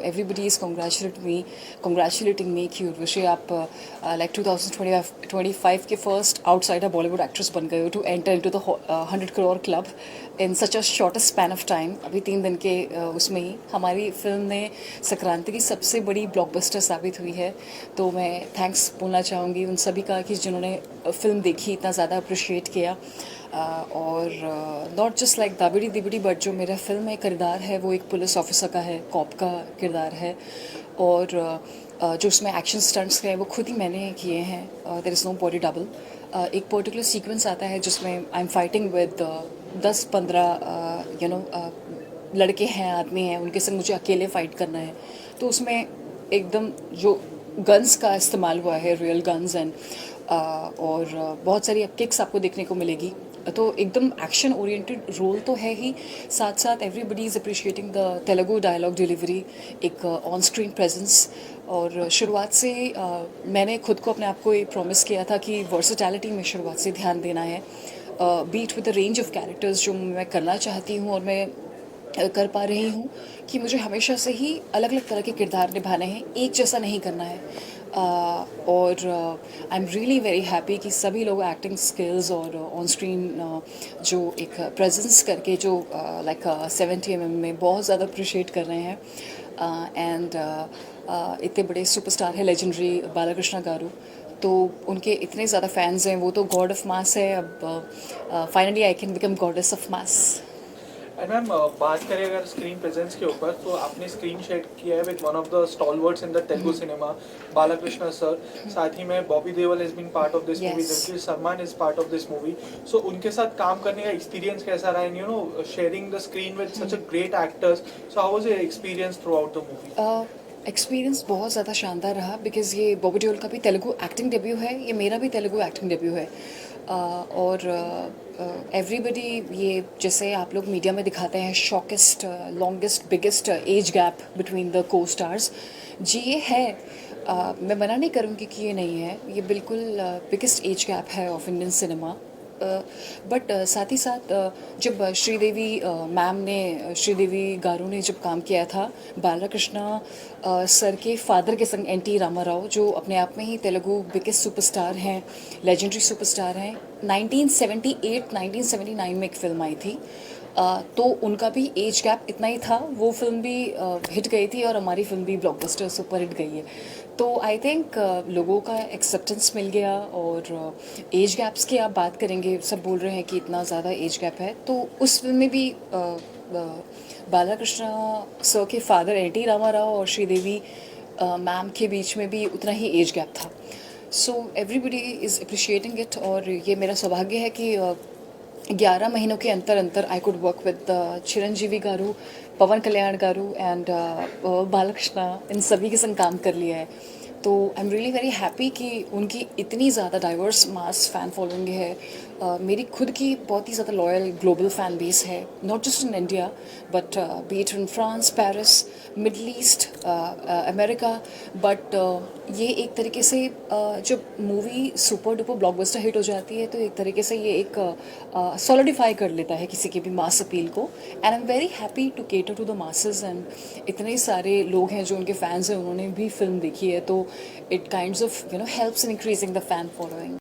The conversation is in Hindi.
everybody is congratulating me कि उर्वशी आप like 2025 के first outsider Bollywood actress बन गए हो to enter into the 100 crore club in such a shortest span of time. अभी 3 दिन के उसमें ही हमारी फिल्म ने संक्रांति की सबसे बड़ी ब्लॉकबस्टर साबित हुई है. तो मैं थैंक्स बोलना चाहूँगी उन सभी का कि जिन्होंने फिल्म देखी, इतना ज़्यादा अप्रिशिएट किया. और नॉट जस्ट लाइक दाबिड़ी दिबिड़ी बट जो मेरा फिल्म में किरदार है वो एक पुलिस ऑफिसर का है, कॉप का किरदार है. और जो उसमें एक्शन स्टंट्स हैं वो खुद ही मैंने किए हैं. There is no body double. एक पर्टिकुलर सीक्वेंस आता है जिसमें आई एम फाइटिंग विद 10-15 लड़के हैं, आदमी हैं, उनके संग मुझे अकेले फ़ाइट करना है. तो उसमें एकदम जो गन्स का इस्तेमाल हुआ है, रियल गन्स एंड और बहुत सारी किक्स आपको देखने को मिलेगी. तो एकदम एक्शन ओरिएंटेड रोल तो है ही, साथ साथ everybody is appreciating the Telugu dialogue delivery, एक ऑन स्क्रीन प्रेजेंस. और शुरुआत से मैंने खुद को अपने आप को ये प्रॉमिस किया था कि वर्सेटैलिटी में शुरुआत से ध्यान देना है. Beat with the range of characters जो मैं करना चाहती हूँ और मैं कर पा रही हूँ कि मुझे हमेशा से ही अलग अलग तरह के किरदार निभाने हैं, एक जैसा नहीं करना है. और आई एम रियली वेरी हैप्पी कि सभी लोग एक्टिंग स्किल्स और ऑन स्क्रीन जो एक प्रेजेंस करके जो लाइक 70 mm में बहुत ज़्यादा अप्रिशिएट कर रहे हैं. एंड इतने बड़े सुपरस्टार हैं लेजेंडरी बालाकृष्ण गारू, तो उनके इतने ज़्यादा फैंस हैं. वो तो गॉड ऑफ मास है. अब finally I can become goddess of mass. And ma'am बात करें अगर स्क्रीन प्रेजेंस के ऊपर, तो आपने स्क्रीन शेयर किया है with one of the stalwarts in the Telugu cinema, Balakrishna sir. साथ ही में Bobby Deol has been part of this movie, Diljit Salman is part of this movie. So उनके साथ काम करने का एक्सपीरियंस कैसा रहा, and sharing the screen with such a great actors. So how was your experience throughout the movie? Experience बहुत ज़्यादा शानदार रहा बिकॉज़ ये बॉबी देओल का भी तेलुगु एक्टिंग डेब्यू है, ये मेरा भी तेलुगु एक्टिंग डेब्यू है. और एवरीबडी ये जैसे आप लोग मीडिया में दिखाते हैं showcased, longest, biggest age gap between the co stars, जी ये है. मैं मना नहीं करूँगी कि ये नहीं है, ये बिल्कुल बिगेस्ट एज गैप है ऑफ इंडियन सिनेमा. बट साथ ही साथ जब श्रीदेवी मैम ने, श्रीदेवी गारू ने जब काम किया था बालाकृष्ण सर के फादर के संग, एन.टी. रामाराव, जो अपने आप में ही तेलुगु बिगेस्ट सुपरस्टार हैं, लेजेंडरी सुपरस्टार हैं. 1978-1979 में एक फिल्म आई थी, तो उनका भी एज गैप इतना ही था. वो फिल्म भी हिट गई थी और हमारी फिल्म भी ब्लॉकबस्टर सुपर हिट गई है. तो आई थिंक लोगों का एक्सेप्टेंस मिल गया. और एज गैप्स की आप बात करेंगे, सब बोल रहे हैं कि इतना ज़्यादा एज गैप है, तो उस फिल्म में भी बालाकृष्ण सर के फादर एन.टी. रामाराव और श्रीदेवी मैम के बीच में भी उतना ही एज गैप था. So everybody is appreciating it. और ये मेरा सौभाग्य है कि 11 महीनों के अंतर I could work with Chiranjeevi garu, Pawan Kalyan garu and Balakrishna, इन सभी के संग काम कर लिया है. तो I am really very happy कि उनकी इतनी ज़्यादा डाइवर्स मास फ़ैन फॉलोइंग है. मेरी खुद की बहुत ही ज़्यादा लॉयल ग्लोबल फ़ैन बेस है, not just in India but B it in France, Paris, middle east, America. But ये एक तरीके से जब movie super duper blockbuster hit हो जाती है तो एक तरीके से ये एक सॉलिडिफाई कर लेता है किसी की भी मास अपील को. And I am very happy to cater to the masses. And इतने सारे लोग हैं जो उनके फैंस हैं, उन्होंने भी फिल्म देखी है, तो it kinds of helps in increasing the fan following.